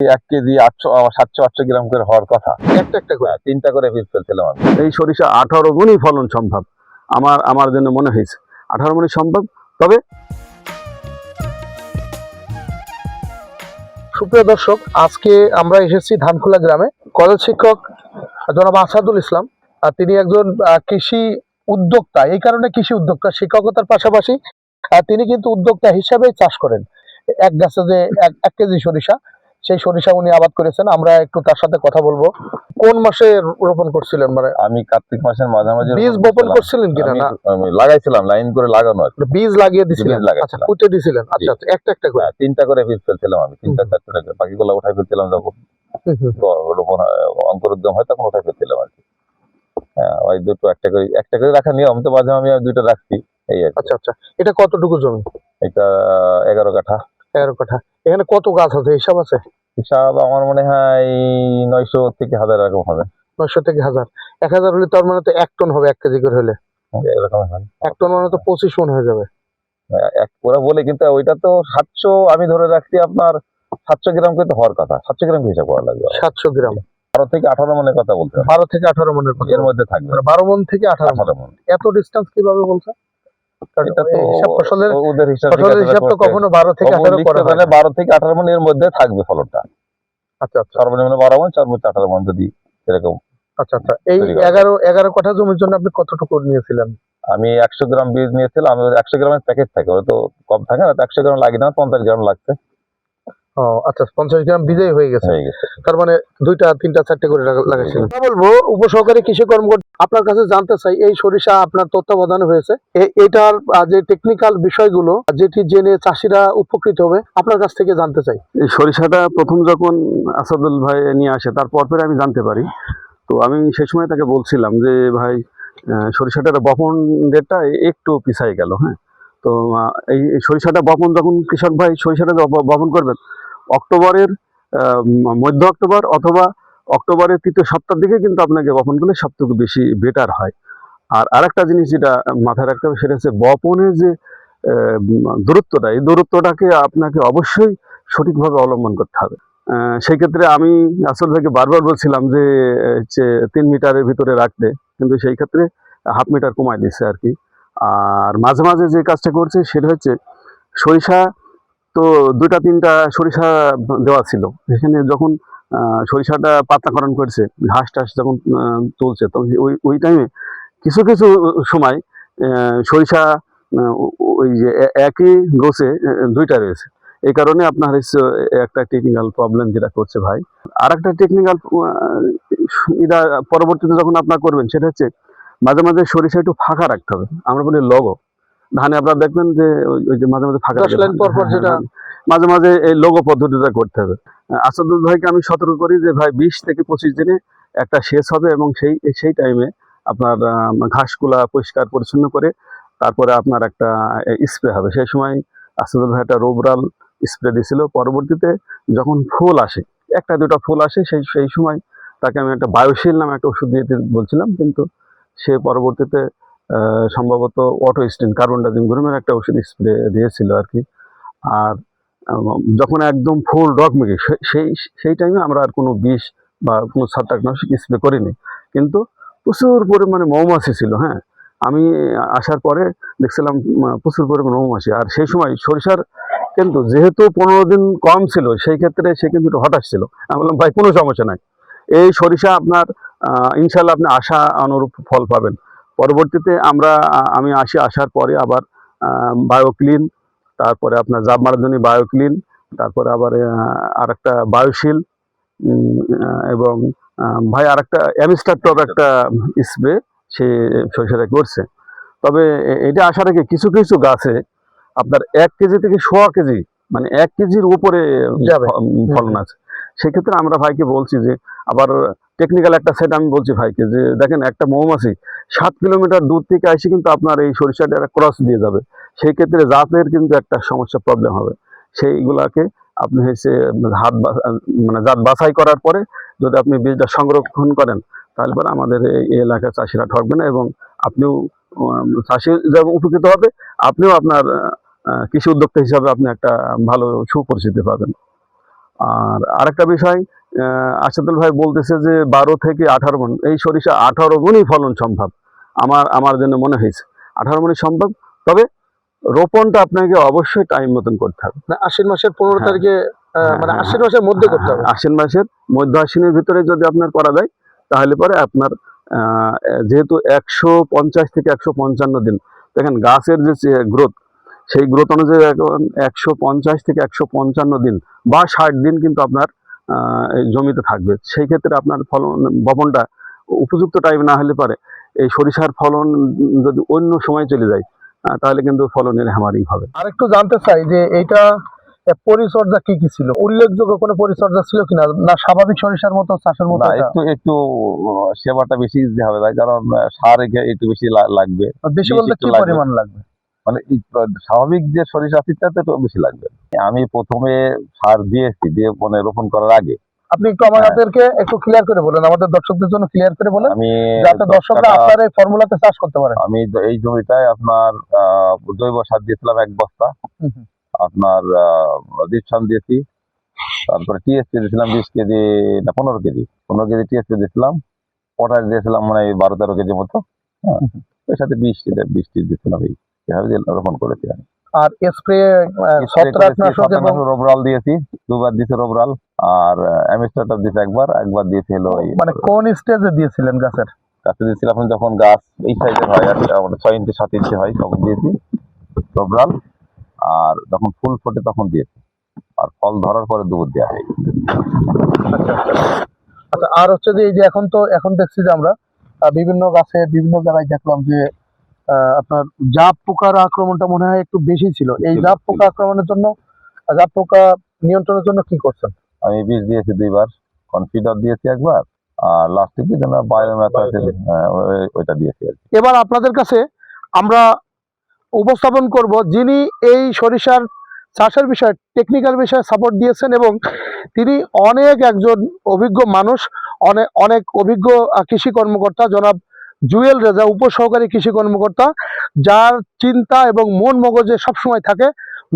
1 KG 700-800 গ্রাম করে হওয়ার কথা। একটা একটা করে 3টা করে পিস ফেলছিলাম আমি। এই সরিষা 18 গুণই ফলন সম্ভব, আমার জন্য মনে হয়েছে 18 গুণই সম্ভব। তবে সুপ্রিয় দর্শক, আজকে আমরা এসেছি ধানখোলা গ্রামে। কলেজ শিক্ষক জনাব আসাদুল ইসলাম, তিনি একজন কৃষি উদ্যোক্তা। এই কারণে কৃষি উদ্যোক্তা, শিক্ষকতার পাশাপাশি তিনি কিন্তু উদ্যোক্তা হিসাবে চাষ করেন। এক গাছে যে 1 কেজি সরিষা, সেই সরিষা উনি আবাদ করেছেন। আমরা একটু তার সাথে কথা বলবো। কোন মাসে রোপণ করছিলেন? মানে আমি কার্তিক মাসের মাঝামাঝি বীজ বপন করছিলেন কিনা? না, আমি লাগাইছিলাম, লাইন করে লাগানো আর কি। বীজ লাগিয়ে দিছিলেন? বীজ লাগাইছিলাম। আচ্ছা, পুঁতে দিছিলেন। আচ্ছা আচ্ছা, একটা একটা করে 3টা করে পিস ফেলছিলাম আমি, 3টা-4টা করে। বাকিগুলো উঠাই ফেলছিলাম যখন রোপণ অঙ্কুরোদ্গম হয় তখন উঠাই ফেলছিলাম আর কি। ওই দুটো একটা করে রাখার নিয়ম তো, মাঝে আমি 2টা রাখছি এই আর কি। আচ্ছা আচ্ছা, এটা কতটুকু জমি? এটা 11 কাঠা। 11 কাঠা। এখানে কত গাছ আছে, হিসাব আছে? হিসাব আমার মনে হয় 900 থেকে 1000 এরকম হবে। 900 থেকে 1000। 1000 হলে তার মানে তো 1 টন হবে 1 কেজি করে হলে। এরকম হয়। 1 টন মানে তো 25 মণ হয়ে যাবে। ওরা বলে, কিন্তু ওইটা তো 700 আমি ধরে রাখছি আপনার 700 গ্রাম করে তো হওয়ার কথা। 700 গ্রাম হিসাব করা লাগবে। 700 গ্রাম 12 থেকে 18 মনের কথা বলতে হবে। 12 থেকে 18 মণের কথা। এর মধ্যে থাকবে। 12 মণ থেকে 18 মণ। 18 মন। এত ডিসটেন্স কিভাবে বলছে? এটা তো ফসলের ওদের হিসাব তো কখনো 12 থেকে 18 করা হয় না। 12 থেকে 18 মন এর মধ্যে থাকবে ফলনটা। আচ্ছা আচ্ছা, সর্বনিম্ন 12 মন, সর্বোচ্চ 18 মন যদি এরকম। আচ্ছা আচ্ছা। এই 11 কাঠা জমির জন্য আপনি কতটুকু নিয়েছিলেন? আমি 100 গ্রাম বীজ নিয়েছিলাম। আমি 100 গ্রামের প্যাকেট থাকে, ওটা তো কম থাকে না, তো 100 গ্রাম লাগে না, 50 গ্রাম লাগছে। ও আচ্ছা, 50 গ্রাম বীজেই হয়ে গেছে। তার মানে 2টা 3টা 4টে করে লাগাইছিলেন। বলবো উপসহকারী কৃষি কর্মকর্তা, আপনার কাছে জানতে চাই, এই সরিষা আপনার তত্ত্বাবধানে হয়েছে, এটার যে টেকনিক্যাল বিষয়গুলো যেটি জেনে চাষিরা উপকৃত হবে, আপনার কাছ থেকে জানতে চাই। এই সরিষাটা প্রথম যখন আসাদুল ভাই নিয়ে আসে, তারপর আমি জানতে পারি। তো আমি সেই সময় তাকে বলছিলাম যে ভাই, সরিষাটার বপন ডেটটা একটু পিছাই গেল। হ্যাঁ, তো এই সরিষাটা বপন, যখন কৃষক ভাই সরিষাটা বপন করবেন অক্টোবরের মধ্য অক্টোবর অথবা অক্টোবরের 3য় সপ্তাহের দিকে কিন্তু আপনাকে বপন করলে সবথেকে বেশি বেটার হয়। আর আরেকটা জিনিস যেটা মাথায় রাখতে হবে, সেটা হচ্ছে বপনের যে দূরত্বটা, এই দূরত্বটাকে আপনাকে অবশ্যই সঠিকভাবে অবলম্বন করতে হবে। সেই ক্ষেত্রে আমি আসল ভাইকে বারবার বলছিলাম যে 3 মিটারের ভিতরে রাখতে, কিন্তু সেই ক্ষেত্রে 1/2 মিটার কমায় দিচ্ছে আর কি। আর মাঝে মাঝে যে কাজটা করছে সেটা হচ্ছে, সরিষা তো 2টা-3টা সরিষা দেওয়া ছিল, সেখানে যখন সরিষাটা পাতাকরণ করছে, ঘাস টাস যখন তুলছে, তখন ওই টাইমে কিছু কিছু সময় সরিষা ওই যে একই গোছে 2টা রয়েছে। এই কারণে আপনার হচ্ছে একটা টেকনিক্যাল প্রবলেম যেটা করছে ভাই। আর একটা টেকনিক্যাল এটা পরবর্তীতে যখন আপনার করবেন, সেটা হচ্ছে মাঝে মাঝে সরিষা একটু ফাঁকা রাখতে হবে। আমরা বলি লগো ধানে, আপনারা দেখবেন যে ওই যে মাঝে মাঝে ফাঁকা, 10 লাইন পর পর যেটা মাঝে মাঝে এই লগো পদ্ধতিটা করতে হবে। আসাদুল ভাইকে আমি সতর্ক করি যে ভাই 20 থেকে 25 দিনে একটা শেষ হবে, এবং সেই টাইমে আপনার ঘাসগুলা পরিষ্কার পরিচ্ছন্ন করে তারপরে আপনার একটা স্প্রে হবে। সেই সময় আসাদুল ভাই একটা রোবরাল স্প্রে দিয়েছিল। পরবর্তীতে যখন ফুল আসে, 1-2টা ফুল আসে, সেই সময় তাকে আমি একটা বায়োশিল নামে একটা ওষুধ দিতে বলছিলাম, কিন্তু সে পরবর্তীতে সম্ভবত অটোস্টিন কার্বনডাজিম গ্রুমের একটা ওষুধ স্প্রে দিয়েছিল আর কি। আর যখন একদম ফুল ডগমেগে, সেই টাইমে আমরা আর কোনো বিষ বা কোনো ছত্রাকনাশক স্প্রে করিনি, কিন্তু প্রচুর পরিমাণে মৌমাছি ছিল। হ্যাঁ, আমি আসার পরে দেখছিলাম প্রচুর পরিমাণে মৌমাছি। আর সেই সময় সরিষার কিন্তু যেহেতু 15 দিন কম ছিল, সেই ক্ষেত্রে সে কিন্তু একটু হতাশ ছিল। আমি বললাম ভাই কোনো সমস্যা নাই, এই সরিষা আপনার ইনশাল্লাহ আপনি আশা অনুরূপ ফল পাবেন। পরবর্তীতে আমি আসার পরে আবার বায়োক্লিন, তারপরে আপনার জাব মারার জন্য বায়োক্লিন, তারপরে আবার আর একটা বায়োশিল, এবং ভাই আর একটা অ্যামিস্টার একটা স্প্রে সে সরিষাটা করছে। তবে এটা আশা রেখে কিছু কিছু গাছে আপনার 1 কেজি থেকে 1.25 কেজি, মানে 1 কেজির উপরে ফলন আছে। সেক্ষেত্রে আমরা ভাইকে বলছি যে, আবার টেকনিক্যাল একটা সেট আমি বলছি ভাইকে যে, দেখেন একটা মৌমাছি 7 কিলোমিটার দূর থেকে এসে কিন্তু আপনার এই সরিষাটা ক্রস দিয়ে যাবে। সেই ক্ষেত্রে জাতের কিন্তু একটা সমস্যা প্রবলেম হবে। সেইগুলাকে আপনি হচ্ছে মানে জাত বাছাই করার পরে যদি আপনি বীজটা সংরক্ষণ করেন, তাহলে পরে আমাদের এই এলাকার চাষিরা ঠকবে না, এবং আপনিও চাষি যেমন উপকৃত হবে, আপনিও আপনার কৃষি উদ্যোক্তা হিসাবে আপনি একটা ভালো সুপরিচিতি পাবেন। আর আরেকটা বিষয়, আশাদুল ভাই বলতেছে যে 12 থেকে 18 মণ, এই সরিষা 18 মণই ফলন সম্ভব। আমার জন্য মনে হয়েছে 18 মণই সম্ভব, তবে রোপণটা আপনাকে অবশ্যই টাইম মতন করতে হবে। না, আশ্বিন মাসের 15 হ্যাঁ। তারিখে মানে আশ্বিন মাসের মধ্যে করতে হবে। আশ্বিন মাসের মধ্য আশ্বিনের ভিতরে যদি আপনার করা যায়, তাহলে পরে আপনার যেহেতু 150 থেকে 155 দিন, দেখেন গাছের যে গ্রোথ, সেই গ্রোথ অনুযায়ী এখন 150 থেকে 155 দিন বা 60 দিন কিন্তু আপনার এই জমিতে থাকবে। সেই ক্ষেত্রে আপনার ফলন বপনটা উপযুক্ত টাইম না হলে পারে এই সরিষার ফলন যদি অন্য সময় চলে যায়, তাহলে কিন্তু ফলনের হ্যামারিং হবে। আরেকটু জানতে চাই যে এইটা পরিচর্যা কি কি ছিল, উল্লেখযোগ্য কোনো পরিচর্যা ছিল কিনা, না স্বাভাবিক সরিষার মতো চাষের মতো না, এটা? একটু একটু সেবাটা বেশি দিতে হবে, তাই কারণ সার একটু বেশি লাগবে। বেশি বেশি বলতে একটু কি লাগবে। পরিমাণ লাগবে? মানে স্বাভাবিক যে সরিষা আছে তাতে একটু বেশি লাগবে। আমি প্রথমে সার দিয়েছি, দিয়ে মানে রোপণ করার আগে আপনি একটু আমাদেরকে একটু ক্লিয়ার করে বলেন, আমাদের দর্শকদের জন্য ক্লিয়ার করে বলেন, আমি যাতে 10 দর্শকরা কাঠা- আপনার এই ফর্মুলাতে চাষ করতে পারে। আমি এই জমিটায় আপনার জৈব সার দিয়েছিলাম 1 বস্তা, আপনার ডিপসান দিয়েছি, তারপরে টিএসপি দিয়েছিলাম 20 কেজি না 15 কেজি, 15 কেজি টিএসপি দিয়েছিলাম, পটাশ দিয়েছিলাম মানে 12-13 কেজি মতো। হ্যাঁ, এর সাথে 20 দিয়েছিলাম, এইভাবে দিয়ে রোপণ করেছি আমি। আর স্প্রে স্প্রে করেছি, ছত্রাকনাশক এবং রোবরাল দিয়েছি, 2 বার দিয়েছি রোবরাল, আর অ্যামিস্টারটা দিয়েছি একবার দিয়েছি হলো এই মানে কোন স্টেজে দিয়েছিলেন গাছের? গাছে দিয়েছিলাম যখন গাছ এই সাইজের হয়, আর 6 ইঞ্চি 7 ইঞ্চি হয় তখন দিয়েছি রোবরাল, আর যখন ফুল ফোটে তখন দিয়েছি, আর ফল ধরার পরে দুধ দেওয়া হয়। আচ্ছা, আর হচ্ছে যে এই যে এখন দেখছি যে আমরা বিভিন্ন গাছে বিভিন্ন জায়গায় দেখলাম যে আপনার জাপ পোকার আক্রমণটা মনে হয় একটু বেশি ছিল। এই জাপ পোকা আক্রমণের জন্য, জাপ পোকা নিয়ন্ত্রণের জন্য কি করছেন? আমি বীজ দিয়েছি 2 বার, কনফিডার দিয়েছি একবার, আর লাস্টে কি যেন বায়োমেথা ওইটা দিয়েছি আর কি। এবার আপনাদের কাছে আমরা উপস্থাপন করব যিনি এই সরিষার চাষের বিষয়ে টেকনিক্যাল বিষয়ে সাপোর্ট দিয়েছেন, এবং তিনি একজন অভিজ্ঞ মানুষ, অনেক অভিজ্ঞ কৃষি কর্মকর্তা, জনাব জুয়েল রেজা, উপসহকারী কৃষি কর্মকর্তা, যার চিন্তা এবং মন মগজে সবসময় থাকে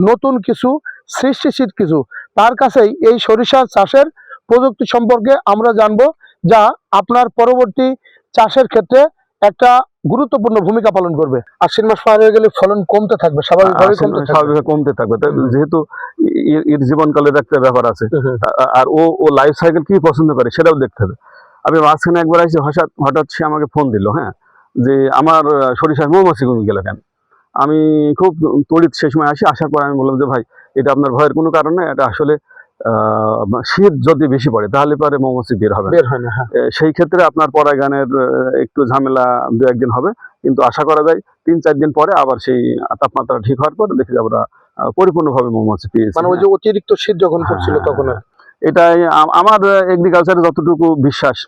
নতুন কিছু, সৃষ্টিশীল কিছু। তার কাছেই এই সরিষা চাষের প্রযুক্তি সম্পর্কে আমরা জানবো, যা আপনার পরবর্তী চাষের ক্ষেত্রে একটা গুরুত্বপূর্ণ ভূমিকা পালন করবে। আশ্বিন মাস পার হয়ে গেলে ফলন কমতে থাকবে, স্বাভাবিকভাবে কমতে থাকবে। স্বাভাবিকভাবে কমতে থাকবে, যেহেতু এর জীবনকালের একটা ব্যাপার আছে, আর ও লাইফ সাইকেল কি পছন্দ করে সেটাও দেখতে হবে। আমি মাঝখানে একবার আসি, হঠাৎ সে আমাকে ফোন দিল, হ্যাঁ, যে আমার সরিষায় মৌমাছি কমে গেল কেন। আমি খুব তড়িৎ সে সময় আসার পর আমি বললাম যে ভাই, এটা আপনার ভয়ের কোনো কারণ নেই, এটা আসলে শীত যদি বেশি পড়ে তাহলে পরে মৌমাছি বের হবে না। সেই ক্ষেত্রে আপনার পরাগায়নের একটু ঝামেলা 2-1 দিন হবে, কিন্তু আশা করা যায় 3-4 দিন পরে আবার সেই তাপমাত্রা ঠিক হওয়ার পর দেখি আমরা পরিপূর্ণভাবে মৌমাছি পেয়েছি। মানে ওই যে অতিরিক্ত শীত যখন পড়ছিল তখন। এটাই আমার এগ্রিকালচারে যতটুকু বিশ্বাস,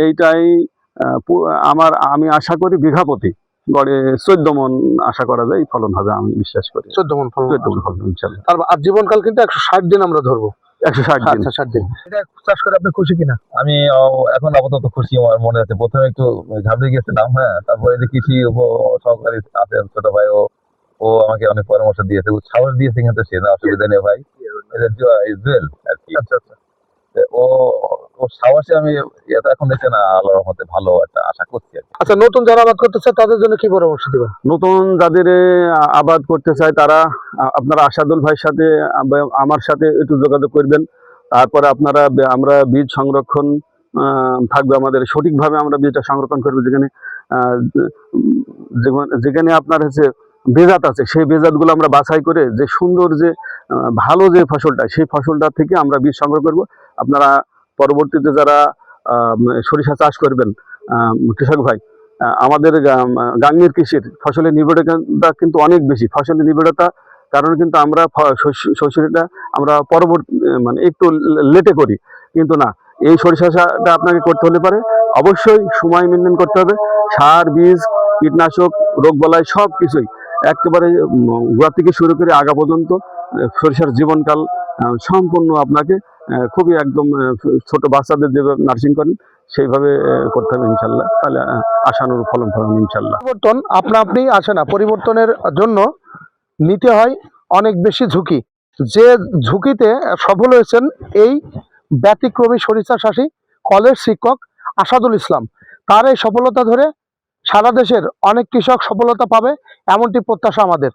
এইটাই আমি আশা করি বিঘা প্রতি গড়ে 14 মণ আশা করা যায় ফলন হবে, আমি বিশ্বাস করি 14 মণ ফলন, 14 মণ ফলন ইনশাআল্লাহ। আর জীবনকাল কিন্তু 160 দিন আমরা ধরবো। 160 দিন। আচ্ছা, 60 দিন। এটা চাষ করে আপনি খুশি কিনা? আমি এখন আপাতত খুশি, আমার মনে আছে প্রথমে একটু ঘাবড়ে গেছিলাম, হ্যাঁ, তারপরে যে কৃষি সহকারী আছেন ছোট ভাই, ও আমাকে অনেক পরামর্শ দিয়েছে, সাহস দিয়েছে, কিন্তু সে না অসুবিধা নেই ভাই, এটা জুয়েল আর কি। আচ্ছা, ও সাহসে আমি এখন দেখছি না, আল্লাহর রহমতে ভালো একটা আশা করছি আর কি। আচ্ছা, নতুন যারা আবাদ করতে চায় তাদের জন্য কি পরামর্শ দিবেন? নতুন যাদের আবাদ করতে চায় তারা আপনারা আশাদুল ভাইয়ের সাথে আমার সাথে একটু যোগাযোগ করবেন। তারপরে আমরা বীজ সংরক্ষণ থাকবে আমাদের, সঠিকভাবে আমরা বীজটা সংরক্ষণ করবো, যেখানে আপনার হচ্ছে বেজাত আছে, সেই বেজাতগুলো আমরা বাছাই করে যে সুন্দর যে ভালো যে ফসলটা, সেই ফসলটা থেকে আমরা বীজ সংগ্রহ করব। আপনারা পরবর্তীতে যারা সরিষা চাষ করবেন কৃষক ভাই, আমাদের গাঙ্গের কৃষির ফসলের নিবিড়তা কিন্তু অনেক বেশি। ফসলের নিবিড়তা কারণ কিন্তু আমরা সরিষাটা আমরা পরবর্তী মানে একটু লেটে করি, কিন্তু না, এই সরিষাটা আপনাকে করতে হলে পারে অবশ্যই সময় মেনটেন করতে হবে। সার, বীজ, কীটনাশক, রোগবালাই সব কিছুই একেবারে গোড়া থেকে শুরু করে আগা পর্যন্ত সরিষার জীবনকাল সম্পূর্ণ আপনাকে খুবই একদম ছোট বাচ্চাদের যেভাবে নার্সিং করেন সেইভাবে করতে হবে ইনশাল্লাহ, তাহলে আশানুরূপ ফলন পাবেন ইনশাল্লাহ। পরিবর্তন আপনা আপনি আসে না, পরিবর্তনের জন্য নিতে হয় অনেক বেশি ঝুঁকি। যে ঝুঁকিতে সফল হয়েছেন এই ব্যতিক্রমী সরিষা চাষী কলেজ শিক্ষক আসাদুল ইসলাম। তার এই সফলতা ধরে সারা দেশের অনেক কৃষক সফলতা পাবে এমনটি প্রত্যাশা আমাদের।